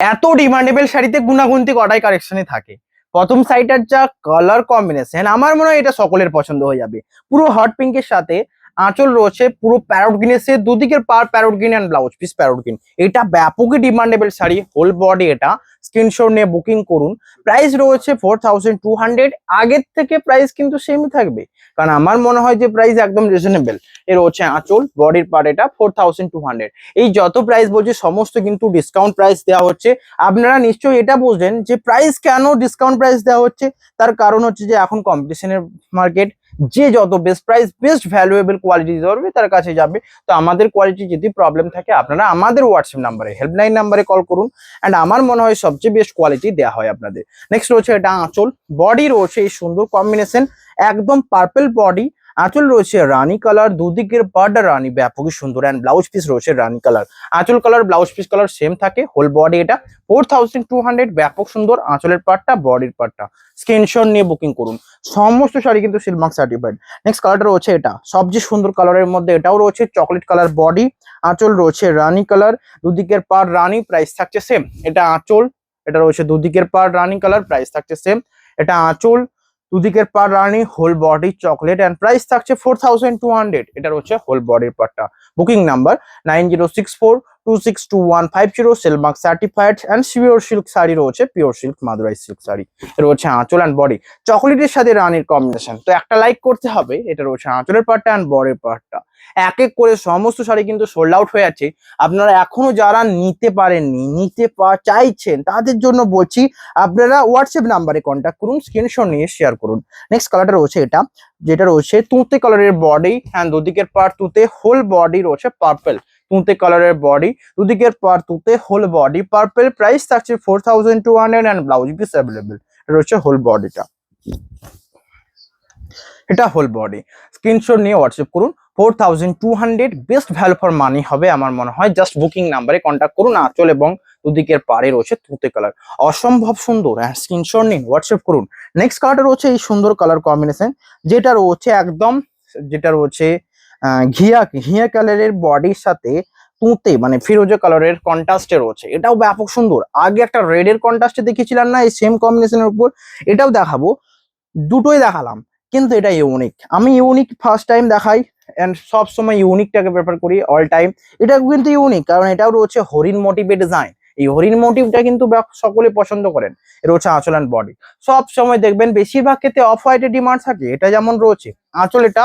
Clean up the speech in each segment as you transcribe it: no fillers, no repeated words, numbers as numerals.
এত ডিমান্ডেবল শাড়িতে গুণাগুন্তি কটাই কালেকশনে থাকে। প্রথম সাইডটার যা কালার কম্বিনেশন আমার মনে হয় এটা সকলের পছন্দ হয়ে যাবে। পুরো হট পিঙ্কের সাথে আঁচল রয়েছে পুরো প্যারট গ্রিনেসে, দুদিকের পার parrot green and blouse piece parrot green. এটা ব্যাপকই ডিমান্ডেবল শাড়ি, হোল বডি। এটা স্ক্রিনশট নিয়ে বুকিং করুন। প্রাইস রয়েছে 4200। আগের থেকে প্রাইস কিন্তু সেমই থাকবে, কারণ আমার মনে হয় যে প্রাইস একদম রিজনেবল। এর হচ্ছে আঁচল, বডির পার্ট, এটা 4200। এই যত প্রাইস বলছে সমস্ত কিন্তু ডিসকাউন্ট প্রাইস দেওয়া হচ্ছে। আপনারা নিশ্চয়ই এটা বুঝলেন যে প্রাইস কেন ডিসকাউন্ট প্রাইস দেওয়া হচ্ছে। তার কারণ হচ্ছে যে এখন কম্পিটিশনের মার্কেট, যে যত best price best valuable quality দিতে পারবে তার কাছে যাবে। তো আমাদের কোয়ালিটি যদি প্রবলেম থাকে আপনারা আমাদের হোয়াটসঅ্যাপ নাম্বারে, হেল্পলাইন নাম্বারে কল করুন, অ্যান্ড আমার মনে হয় সবচেয়ে বেস্ট কোয়ালিটি দেওয়া হয় আপনাদের। নেক্সট রয়েছে এটা আঁচল, বডি রয়েছে এই সুন্দর কম্বিনেশন, একদম পার্পল বডি। আঁচল রয়েছে রানী কালার, দুদিকের পাড়টা রানী, ব্যাপকই সুন্দর। অ্যান্ড ব্লাউজ পিস রয়েছে রানী কালার। আঁচল colour blouse piece colour same থাকে। হোল বডি এটা 4200, ব্যাপক সুন্দর আঁচলের পার্টটা, বডির পার্টটা। স্ক্রিনশট নিয়ে বুকিং করুন। সমস্ত শাড়ি কিন্তু সিলমার্ক সার্টিফাইড। নেক্সট কালারটা রয়েছে এটা সবচেয়ে সুন্দর কালারের মধ্যে, এটাও রয়েছে চকলেট কালার বডি। আঁচল রয়েছে রানী কালার, দুদিকের পাড় রানী, প্রাইস থাকছে সেম। এটা আঁচল, এটা রয়েছে দুদিকের পাড় রানী কালার, প্রাইস থাকছে সেম। এটা আঁচল, দুদিকের পার রানী, whole body chocolate, and price থাকছে 4200। এটা হচ্ছে হোল বডির পার্টটা। Booking number 9064262150। Silk mark certified and pure silk sari রয়েছে, pure silk Madurai silk sari. এটা হচ্ছে আঁচল অ্যান্ড বডি, চকলেটের সাথে রানীর কম্বিনেশন। তো একটা লাইক করতে হবে। এটা রয়েছে আঁচলের পার্টটা অ্যান্ড বডির পার্টটা। এক এক করে সমস্ত শাড়ি কিন্তু সোল্ড আউট হয়ে যাচ্ছে। আপনারা এখনো যারা নিতে পারেননি, চাইছেন, তাদের জন্য বলছি আপনারা হোয়াটসঅ্যাপ নাম্বারে কন্ট্যাক্ট করুন, স্ক্রিনশট নিয়ে শেয়ার করুন। নেক্সট কালারটা রয়েছে এটা, যেটা রয়েছে তুঁতে কালারের বডি অ্যান্ড দুদিকের পার তুঁতে, হোল বডি রয়েছে পার্পল। তুঁতে কালারের বডি, দুদিকের পার তুঁতে, হোল বডি পার্পল। প্রাইস থাকছে 4200 অ্যান্ড ব্লাউজ পিস অ্যাভেলেবেল। এটা হচ্ছে হোল বডিটা, এটা হোল বডি। স্ক্রিনশট নিয়ে হোয়াটসঅ্যাপ করুন। 4200 বেস্ট ভ্যালু ফর মানি হবে আমার মনে হয়। জাস্ট বুকিং নাম্বারে কন্ট্যাক্ট করুন। আঁচল এবং দুদিকের পাড়ে রয়েছে তুঁতে কালার, অসম্ভব সুন্দর। স্ক্রিনশট নিন, হোয়াটসঅ্যাপ করুন। নেক্সট কালারটা রয়েছে এই সুন্দর কালার কম্বিনেশন, যেটা রয়েছে একদম, যেটা রয়েছে ঘিয়া ঘিয়া কালারের বডির সাথে তুঁতে মানে ফিরোজা কালারের কন্ট্রাস্টে রয়েছে। এটাও ব্যাপক সুন্দর। আগে একটা রেড এর কন্ট্রাস্টে দেখিয়েছিলাম না এই সেম কম্বিনেশনের উপর, এটাও দেখাবো। দুটোই দেখালাম, কিন্তু এটা ইউনিক। আমি ইউনিক ফার্স্ট টাইম দেখাই, এন্ড সব সময় ইউনিকটাকে প্রেফার করি অল টাইম। এটা কিন্তু ইউনিক কারণ এটাও রয়েছে হরিণ মোটিভের ডিজাইন। এই হরিণ মোটিভটা কিন্তু সকলে পছন্দ করেন। এটা হচ্ছে আঁচল অ্যান্ড বডি। সব সময় দেখবেন বেশিরভাগ ক্ষেত্রে অফ হোয়াইটের ডিমান্ড থাকে, এটা যেমন রয়েছে আঁচল, এটা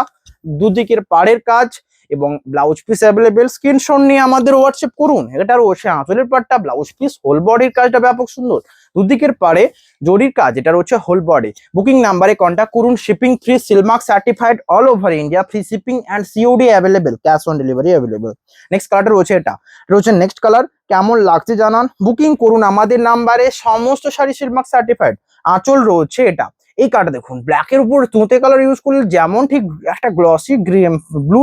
দুদিকের পাড়ের কাজ এবং ব্লাউজ পিস অ্যাভেলেবেল। স্ক্রিনশট নিয়ে আমাদের হোয়াটসঅ্যাপ করুন। এটা রয়েছে আঁচলের পাড়টা, ব্লাউজ পিস, হোল বডির কাজটা ব্যাপক সুন্দর, দুদিকের পাড়ে জরির কাজ, এটা রয়েছে হোল বডি। বুকিং নাম্বারে কন্ট্যাক্ট করুন। Shipping free, Silk Mark certified all over India, free shipping and COD available, cash on delivery available. Next কালারটা রয়েছে এটা, রয়েছে নেক্সট কালার। কেমন লাগছে জানান, বুকিং করুন আমাদের নাম্বারে। সমস্ত শাড়ি সিলমার্ক সার্টিফাইড। আঁচল রয়েছে এটা, এই কালারটা দেখুন, ব্ল্যাকের উপর তুঁতে কালার ইউজ করলে যেমন ঠিক একটা গ্লসি গ্রিন ব্লু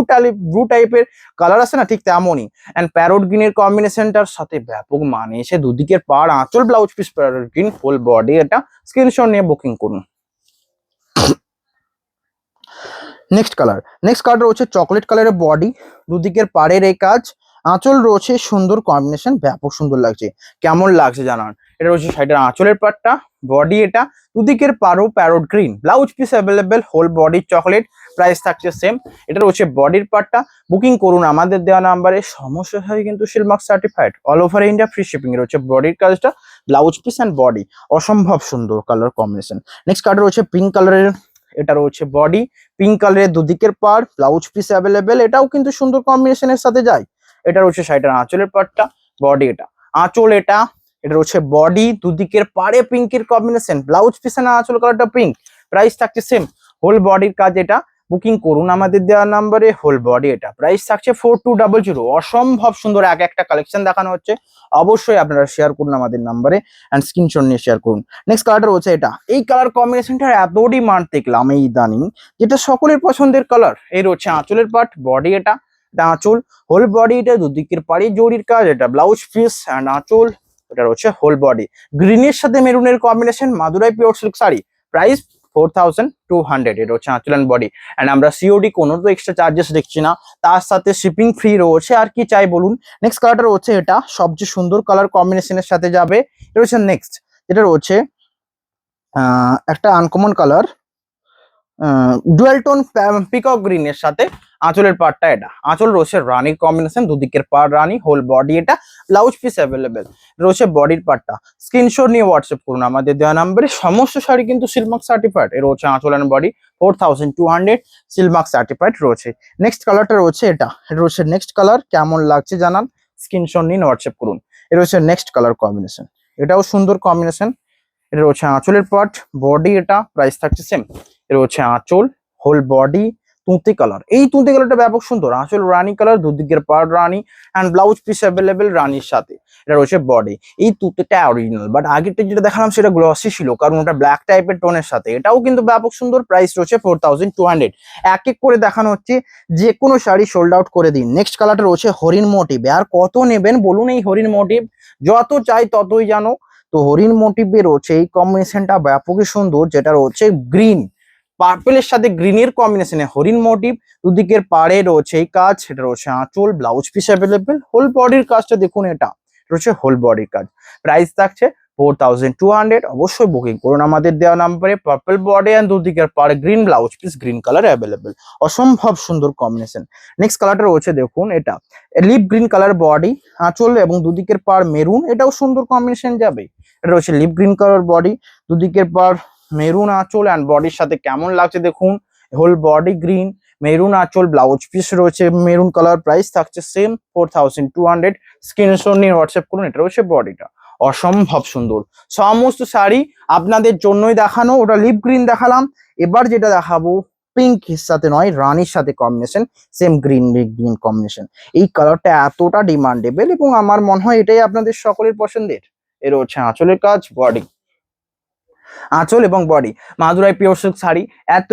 টাইপের কালার আছে না, ঠিক তেমনই। এন্ড প্যারোট গ্রিনের কম্বিনেশনটার সাথে ব্যাপক মানিয়েছে। দুদিকের পাড় আঁচল, blouse piece parrot green, full body. এটা স্ক্রিনশট নিয়ে বুকিং করুন। নেক্সট কালার রয়েছে চকলেট কালারের বডি, দুদিকের পাড়ের এই কাজ, আঁচল রয়েছে সুন্দর কম্বিনেশন, ব্যাপক সুন্দর লাগছে। কেমন লাগছে জানান। এটা রয়েছে সাইডের আঁচলের পার্টটা, বডি এটা, দুদিকের পাড়ও parrot green, blouse piece available, whole body chocolate, price থাকছে সেম। এটা রয়েছে বডির পার্টটা। বুকিং করুন আমাদের দেওয়া নাম্বারে। সমস্যা হয় কিন্তু Silk Mark certified all over India, free shipping. এর হচ্ছে বডির কাজটা, ব্লাউজ পিস অ্যান্ড বডি, অসম্ভব সুন্দর কালার কম্বিনেশন। নেক্সট কালার রয়েছে পিঙ্ক কালারের, এটা রয়েছে বডি, পিঙ্ক কালারের দুদিকের পাড়, ব্লাউজ পিস অ্যাভেলেবেল, এটাও কিন্তু সুন্দর কম্বিনেশনের সাথে যায়। এটা রয়েছে সাইডের আঁচলের পার্টটা, বডি এটা, আঁচল এটা, এটা রয়েছে বডি, দুদিকের পাড়ে পিঙ্কের কম্বিনেশন, ব্লাউজ পিস এর আঁচল কালারটা পিঙ্ক, প্রাইস থাকছে সেম। হোল বডির কাজ এটা। বুকিং করুন আমাদের দেওয়া নাম্বারে। হোল বডি এটা, প্রাইস থাকছে 4200। অসম্ভব সুন্দর এক একটা কালেকশন দেখানো হচ্ছে। অবশ্যই আপনারা শেয়ার করুন আমাদের নাম্বারে এন্ড স্ক্রিনশট নিয়ে শেয়ার করুন। নেক্সট কালারটা রয়েছে এটা, এই কালার কম্বিনেশনটার এত ডিমান্ড দেখলাম এই ইদানিং, যেটা সকলের পছন্দের কালার। এই রয়েছে আঁচলের পার্ট, বডি এটা, এটা আঁচল, হোল বডি এটা, দুদিকের পাড়ে জরির কাজ, এটা ব্লাউজ পিস অ্যান্ড আঁচল, এটা রয়েছে হোল বডি। গ্রিনের সাথে মেরুনের combination, Madurai pure silk sari, price 4200 এটা হচ্ছে আঁচল অ্যান্ড বডি। অ্যান্ড আমরা সিওডি কোনো তো এক্সট্রা চার্জেস দেখছি না, তার সাথে শিপিং ফ্রি রয়েছে। আর কি চাই বলুন। নেক্সট কালারটা রয়েছে এটা সবচেয়ে সুন্দর কালার কম্বিনেশনের সাথে যাবে। এটা হচ্ছে নেক্সট, এটা রয়েছে একটা uncommon colour dual tone peacock গ্রিনের সাথে আঁচলের পার্টটা এটা। আঁচল রয়েছে রানির কম্বিনেশন, দুদিকের পার রানি, হোল বডি এটা, ব্লাউজ পিস অ্যাভেলেবেল রয়েছে বডির পার্টটা। স্ক্রিনশট নিয়ে হোয়াটসঅ্যাপ করুন আমাদের দেওয়া নাম্বারে। সমস্ত শাড়ি কিন্তু সিলমার্ক সার্টিফাইড। এর রয়েছে আঁচল অ্যান্ড বডি 4200 সিলমার্ক সার্টিফাইড রয়েছে। নেক্সট কালারটা রয়েছে এটা রয়েছে নেক্সট কালার, কেমন লাগছে জানান, স্ক্রিনশট নিয়ে হোয়াটসঅ্যাপ করুন। এর রয়েছে নেক্সট কালার কম্বিনেশন, এটাও সুন্দর কম্বিনেশন। এটা রয়েছে আঁচলের পার্ট, বডি এটা, প্রাইস থাকছে সেম। এটা হচ্ছে আঁচল, হোল বডি তুঁতে কালার। এই তুঁতে কালারটা ব্যাপক সুন্দর। আঁচল রানী কালার, দুদিকের পার্ট রানী, অ্যান্ড ব্লাউজ পিস অ্যাভেলেবেল রানীর সাথে। এটা রয়েছে বডি। এই তুঁতেটা অরিজিনাল, বাট আগেরটা যেটা দেখালাম সেটা গ্লসি ছিল, কারণ ওটা ব্ল্যাক টাইপের টোনের সাথে। এটাও কিন্তু ব্যাপক সুন্দর, প্রাইস রয়েছে 4200। এক এক করে দেখানো হচ্ছে, যে কোনো শাড়ি সোল্ড আউট করে দিন। নেক্সট কালারটা রয়েছে হরিণ মোটিভ। আর কত নেবেন বলুন এই হরিণ মোটিভ, যত চাই ততই জানো। তো হরিণ মোটিভে রয়েছে এই কম্বিনেশনটা ব্যাপকই সুন্দর, যেটা রয়েছে গ্রিন পার্পেলের সাথে গ্রিনের কম্বিনেশনে হরিণ মোটিভ। দুদিকের পাড়ে রয়েছে এই কাজ, এটা রয়েছে আঁচল, ব্লাউজ পিস অ্যাভেলেবেল, হোল বডির কাজটা দেখুন, এটা রয়েছে হোল বডির কাজ। প্রাইস থাকছে 4200। অবশ্যই বুকিং করুন আমাদের দেওয়া নাম্বারে। পার্পল বডি অ্যান্ড দুদিকের পাড়ে green blouse piece, green colour available, অসম্ভব সুন্দর কম্বিনেশন। নেক্সট কালারটা রয়েছে দেখুন, এটা লিপ গ্রিন কালার বডি, আঁচল এবং দুদিকের পাড় মেরুন, এটাও সুন্দর কম্বিনেশন যাবে। এটা রয়েছে লিপ গ্রিন কালার বডি, দুদিকের পাড় মেরুন আঁচল, অ্যান্ড বডির সাথে কেমন লাগছে দেখুন, হোল বডি গ্রিন, মেরুন আঁচল, ব্লাউজ পিস রয়েছে মেরুন কালার। প্রাইস থাকছে সেম 4200। স্ক্রিনশট নিয়ে হোয়াটসঅ্যাপ করুন। এটা রয়েছে বডিটা, অসম্ভব সুন্দর। সমস্ত শাড়ি আপনাদের জন্যই দেখানো। ওটা লিপ গ্রিন দেখালাম, এবার যেটা দেখাবো পিঙ্ক এর সাথে নয়, রানীর সাথে combination, same green green combination. এই কালারটা এতটা ডিমান্ডেবল এবং আমার মনে হয় এটাই আপনাদের সকলের পছন্দের। এর হচ্ছে আঁচলের কাজ, বডি, আঁচল এবং body. Madurai pure silk sari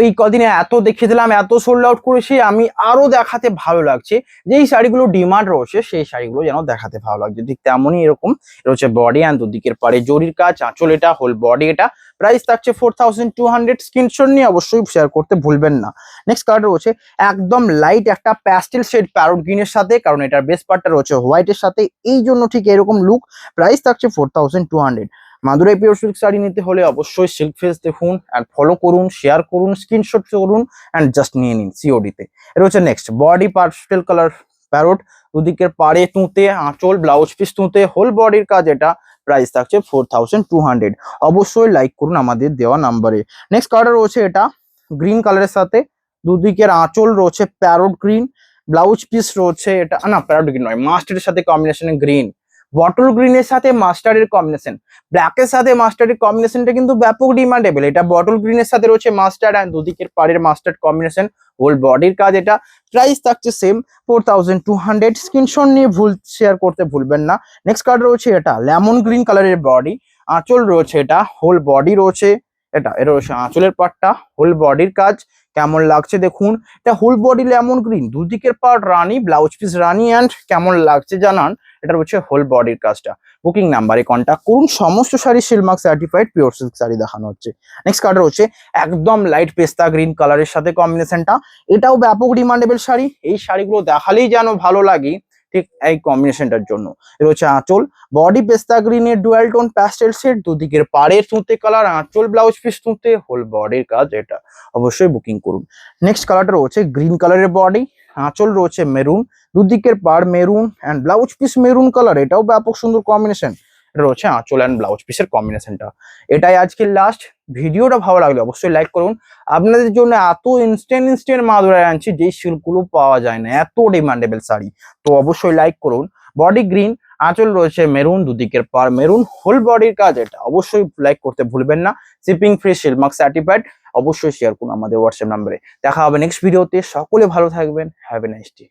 এই কদিনে এত দেখিয়ে দিলাম, এত সোল্ড আউট করেছি, আমি আরো দেখাতে ভালো লাগছে। যেই শাড়িগুলো ডিমান্ড রয়েছে সেই শাড়িগুলো যেন দেখাতে ভালো লাগছে, ঠিক তেমনই এরকম রয়েছে বডি অ্যান্ড দুদিকের পাড়ে জরির কাজ, আঁচল এটা, হোল বডি এটা। প্রাইস থাকছে 4200। স্ক্রিনশট নিয়ে অবশ্যই শেয়ার করতে ভুলবেন না। নেক্সট কালার রয়েছে একদম লাইট একটা প্যাস্টেল শেড প্যারোট গ্রিনের সাথে, কারণ এটার বেস পার্টটা রয়েছে হোয়াইটের সাথে, এই জন্য ঠিক এরকম লুক। প্রাইস থাকছে 4200। মাদুরাই পিওর সিল্ক শাড়ি নিতে হলে অবশ্যই সিল্ক ফেস দেখুন, অ্যান্ড ফলো করুন, শেয়ার করুন, স্ক্রিনশট করুন, অ্যান্ড জাস্ট নিয়ে নিন সিওডিতে। এটা হচ্ছে নেক্সট বডি পাস্টেল কালার প্যারোট, দুদিকের পাড়ে তুঁতে, আঁচল, ব্লাউজ পিস তুঁতে, হোল বডির কাজ এটা। প্রাইস থাকছে 4200। অবশ্যই লাইক করুন আমাদের দেওয়া নাম্বারে। নেক্সট কালার রয়েছে এটা গ্রিন কালারের সাথে, দুদিকের আঁচল রয়েছে প্যারোট গ্রিন, ব্লাউজ পিস রয়েছে এটা না প্যারোট গ্রিন নয়, মাস্টারের সাথে কম্বিনেশনে গ্রিন, বটল গ্রিনের সাথে মাস্টার্ডের কম্বিনেশন, ব্ল্যাকের সাথে মাস্টার্ডের কম্বিনেশনটা কিন্তু ব্যাপক ডিমান্ডেবল। এটা বটল গ্রিনের সাথে রয়েছে মাস্টার্ড, অ্যান্ড দুদিকের পাড়ের মাস্টার্ড কম্বিনেশন, হোল বডির কাজ এটা। প্রাইস থাকছে সেম 4200। স্ক্রিনশট নিয়ে শেয়ার করতে ভুলবেন না। নেক্সট কালার রয়েছে এটা লেমন গ্রিন কালারের বডি, আঁচল রয়েছে এটা, হোল বডি রয়েছে এটা। এটা রয়েছে আঁচলের পাটটা, হোল বডির কাজ, কেমন লাগছে দেখুন। এটা হোল বডি লেমন গ্রিন, দুদিকের পার্ট রানী, ব্লাউজ পিস রানী, অ্যান্ড কেমন লাগছে জানান। এটা হচ্ছে হোল বডির কাজটা। বুকিং নাম্বারে কন্ট্যাক্ট করুন। সমস্ত sari Silk Mark certified pure silk sari দেখানো হচ্ছে। নেক্সট কালার হচ্ছে একদম লাইট পেস্তা গ্রিন কালারের সাথে কম্বিনেশনটা, এটাও ব্যাপক ডিমান্ডেবল শাড়ি। এই শাড়িগুলো দেখালেই যেন ভালো লাগে, ঠিক এই কম্বিনেশনটার জন্য। এটা হচ্ছে আঁচল, বডি পেস্তা গ্রিনের ডুয়াল টোন প্যাস্টেল শেড, দুদিকের পাড়ের তুঁতে কালার, আঁচল ব্লাউজ পিস তুঁতে, হোল বডির কাজ এটা। অবশ্যই বুকিং করুন। নেক্সট কালারটা রয়েছে গ্রিন কালারের বডি, আঁচল রয়েছে মেরুন, দুদিকের পাড় maroon, and blouse piece maroon colour, এটাও ব্যাপক সুন্দর কম্বিনেশন। এটা রয়েছে আঁচল অ্যান্ড ব্লাউজ পিসের কম্বিনেশনটা। এটাই আজকের লাস্ট। ভিডিওটা ভালো লাগলে অবশ্যই লাইক করুন। আপনাদের জন্য এত ইনস্ট্যান্ট মাদুরাই আনছি, যেই সিল্কগুলো পাওয়া যায় না, এত ডিমান্ডেবল শাড়ি। তো অবশ্যই লাইক করুন। বডি গ্রিন, আঁচল রয়েছে মেরুন, দুদিকের পাড় মেরুন, হোল বডির কাজ এটা। অবশ্যই লাইক করতে ভুলবেন না। Shipping free, Silk Mark certified. অবশ্যই শেয়ার করুন আমাদের হোয়াটসঅ্যাপ নাম্বারে। দেখা হবে নেক্সট ভিডিওতে। সকলে ভালো থাকবেন। Have a nice day.